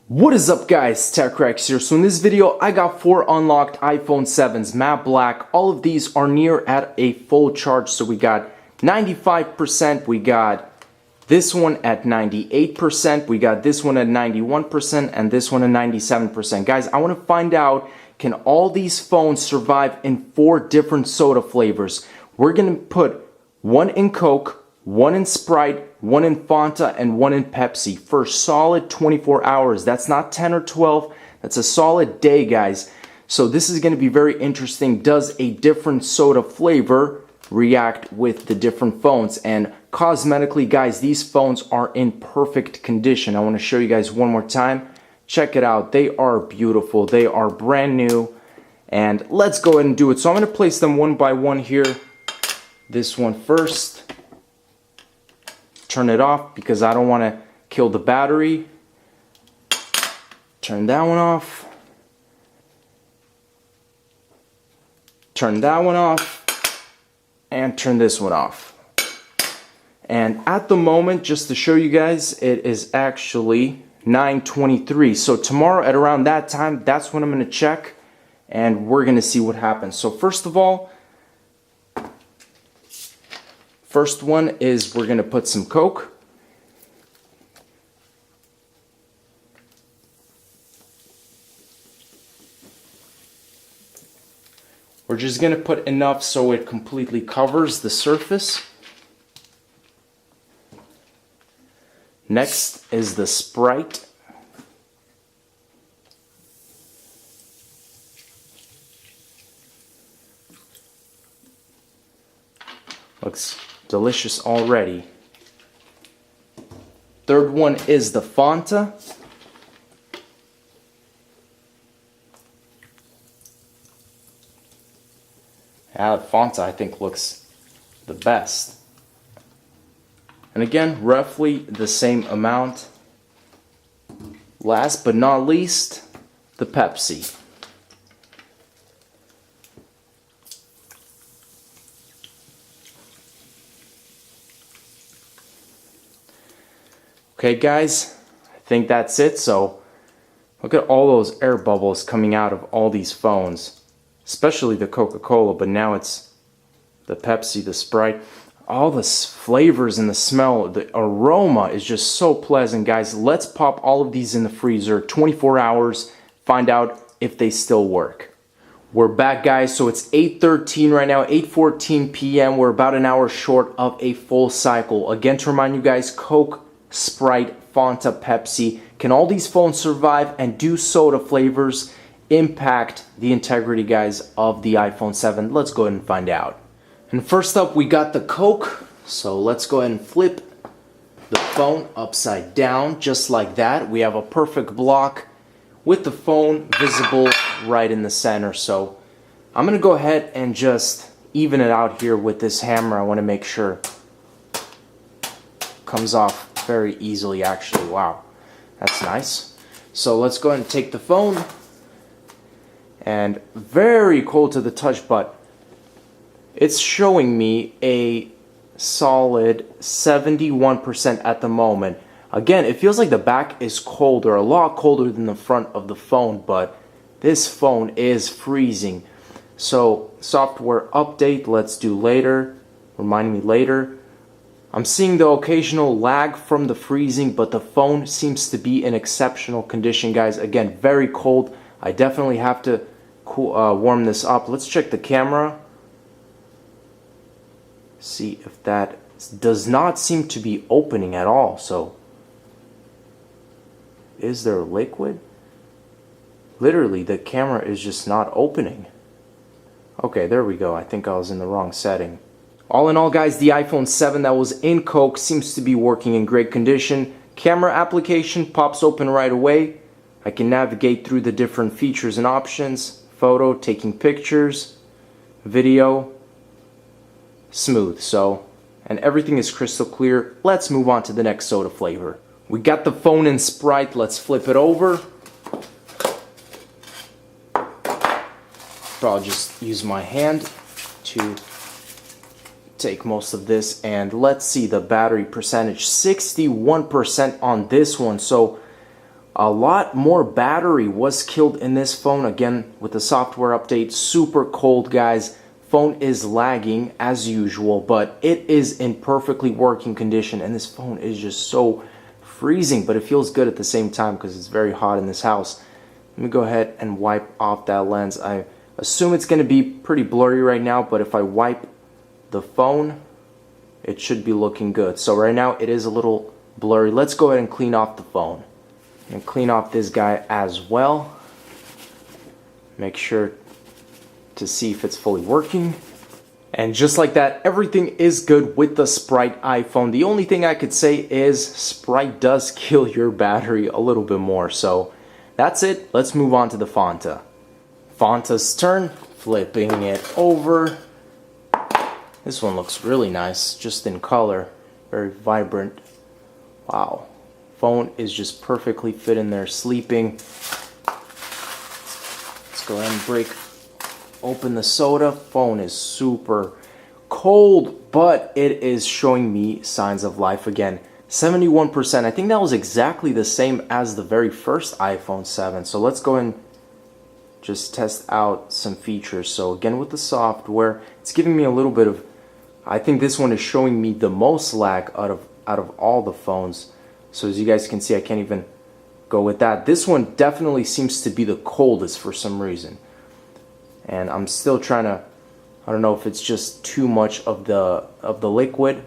What is up guys, TechRex here. So in this video I got 4 unlocked iPhone 7s matte black. All of these are near at a full charge. So we got 95%, we got this one at 98%, we got this one at 91%, and this one at 97%. Guys, I want to find out, can all these phones survive in 4 different soda flavors? We're going to put one in Coke, one in Sprite, one in Fanta, and one in Pepsi for solid 24 hours. That's not 10 or 12. That's a solid day, guys. So this is going to be very interesting. Does a different soda flavor react with the different phones? And cosmetically, guys, these phones are in perfect condition. I want to show you guys one more time. Check it out. They are beautiful. They are brand new. And let's go ahead and do it. So I'm going to place them one by one here. This one first. Turn it off because I don't want to kill the battery. Turn that one off. Turn that one off. And turn this one off. And at the moment, just to show you guys, it is actually 9:23. So tomorrow at around that time, that's when I'm going to check. And we're going to see what happens. So first of all, first one is we're going to put some Coke. We're just going to put enough so it completely covers the surface. Next is the Sprite. Looks delicious already. Third one is the Fanta. Yeah, the Fanta I think looks the best. And again, roughly the same amount. Last but not least, the Pepsi. Okay guys, I think that's it. So look at all those air bubbles coming out of all these phones, especially the Coca-Cola, but now it's the Pepsi, the Sprite. All the flavors and the smell, the aroma is just so pleasant, guys. Let's pop all of these in the freezer, 24 hours, find out if they still work. We're back, guys. So it's 8:13 right now, 8:14 p.m. We're about an hour short of a full cycle. Again, to remind you guys, Coke, Sprite, Fanta, Pepsi. Can all these phones survive, and do soda flavors impact the integrity, guys, of the iPhone 7? Let's go ahead and find out. And first up, we got the Coke. So let's go ahead and flip the phone upside down just like that. We have a perfect block with the phone visible right in the center. So I'm going to go ahead and just even it out here with this hammer. I want to make sure it comes off very easily, actually. Wow, that's nice. So let's go ahead and take the phone, and very cold to the touch, but it's showing me a solid 71% at the moment. Again, it feels like the back is colder, a lot colder than the front of the phone, but this phone is freezing. So software update, let's do later, remind me later. I'm seeing the occasional lag from the freezing, but the phone seems to be in exceptional condition, guys. Again, very cold. I definitely have to warm this up. Let's check the camera. See if that does not seem to be opening at all. So, is there liquid? Literally, the camera is just not opening. Okay, there we go. I think I was in the wrong setting. All in all, guys, the iPhone 7 that was in Coke seems to be working in great condition. Camera application pops open right away. I can navigate through the different features and options. Photo, taking pictures, video, smooth. So, and everything is crystal clear. Let's move on to the next soda flavor. We got the phone in Sprite. Let's flip it over. I'll just use my hand to take most of this, and let's see the battery percentage. 61% on this one. So A lot more battery was killed in this phone. Again, with the software update, super cold, guys. Phone is lagging as usual, but it is in perfectly working condition, and this phone is just so freezing, but it feels good at the same time because it's very hot in this house. Let me go ahead and wipe off that lens. I assume it's going to be pretty blurry right now, but if I wipe the phone, it should be looking good. So right now it is a little blurry. Let's go ahead and clean off the phone and clean off this guy as well. Make sure to see if it's fully working. And just like that, everything is good with the Sprite iPhone. The only thing I could say is Sprite does kill your battery a little bit more. So that's it. Let's move on to the Fanta. Fanta's turn. Flipping it over. This one looks really nice, just in color. Very vibrant. Wow. Phone is just perfectly fit in there, sleeping. Let's go ahead and break open the soda. Phone is super cold, but it is showing me signs of life again. 71%. I think that was exactly the same as the very first iPhone 7. So let's go and just test out some features. So again, with the software, it's giving me a little bit of, I think this one is showing me the most lag out of all the phones. So as you guys can see, I can't even go with that. This one definitely seems to be the coldest for some reason. And I'm still trying to, I don't know if it's just too much of the liquid,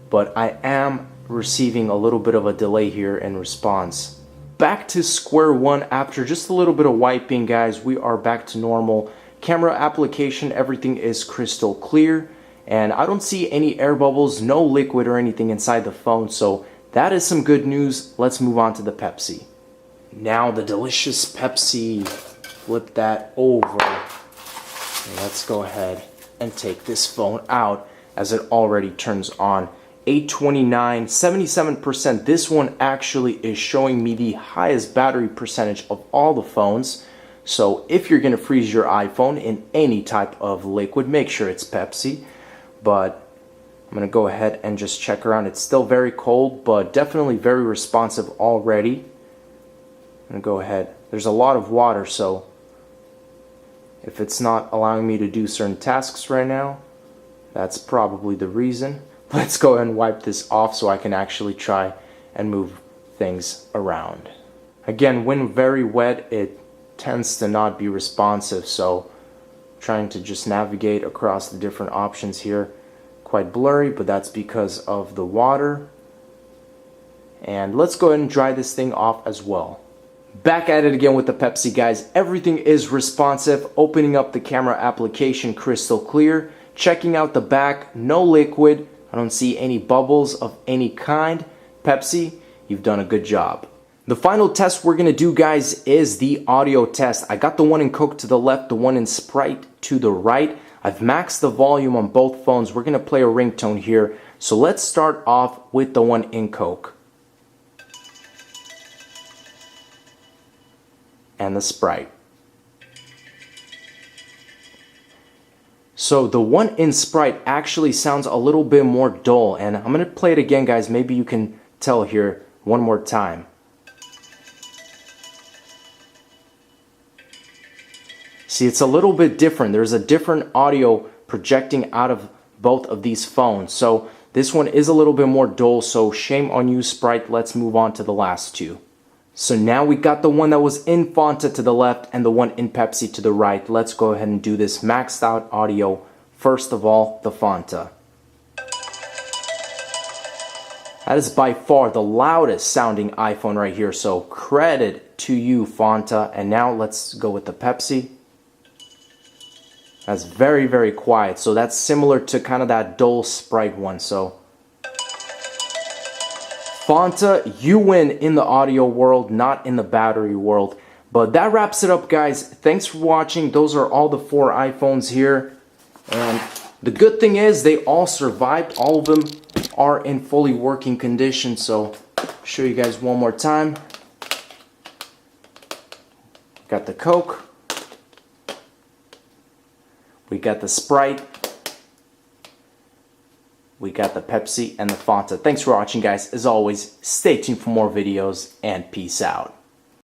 but I am receiving a little bit of a delay here in response. Back to square one after just a little bit of wiping, guys. We are back to normal. Camera application, everything is crystal clear, and I don't see any air bubbles, no liquid or anything inside the phone, so that is some good news. Let's move on to the Pepsi. Now the delicious Pepsi. Flip that over. And let's go ahead and take this phone out as it already turns on. 829, 77%. This one actually is showing me the highest battery percentage of all the phones. So if you're going to freeze your iPhone in any type of liquid, make sure it's Pepsi. But I'm going to go ahead and just check around. It's still very cold, but definitely very responsive already. I'm going to go ahead. There's a lot of water, so if it's not allowing me to do certain tasks right now, that's probably the reason. Let's go ahead and wipe this off so I can actually try and move things around. Again, when very wet, it tends to not be responsive, so trying to just navigate across the different options here. Quite blurry, but that's because of the water. And let's go ahead and dry this thing off as well. Back at it again with the Pepsi, guys. Everything is responsive. Opening up the camera application, crystal clear. Checking out the back, no liquid. I don't see any bubbles of any kind. Pepsi, you've done a good job. The final test we're going to do, guys, is the audio test. I got the one in Coke to the left, the one in Sprite to the right. I've maxed the volume on both phones. We're going to play a ringtone here. So let's start off with the one in Coke. And the Sprite. So the one in Sprite actually sounds a little bit more dull, and I'm going to play it again, guys. Maybe you can tell here one more time. See, it's a little bit different. There's a different audio projecting out of both of these phones. So this one is a little bit more dull, so shame on you, Sprite. Let's move on to the last two. So now we got the one that was in Fanta to the left and the one in Pepsi to the right. Let's go ahead and do this maxed out audio. First of all, the Fanta. That is by far the loudest sounding iPhone right here. So credit to you, Fanta. And now let's go with the Pepsi. That's very, very quiet. So that's similar to kind of that dull Sprite one. So Fanta, you win in the audio world, not in the battery world. But that wraps it up, guys. Thanks for watching. Those are all the 4 iPhones here. And the good thing is they all survived. All of them are in fully working condition. So I'll show you guys one more time. Got the Coke. We got the Sprite. we got the Pepsi and the Fanta. Thanks for watching, guys. As always, stay tuned for more videos, and peace out.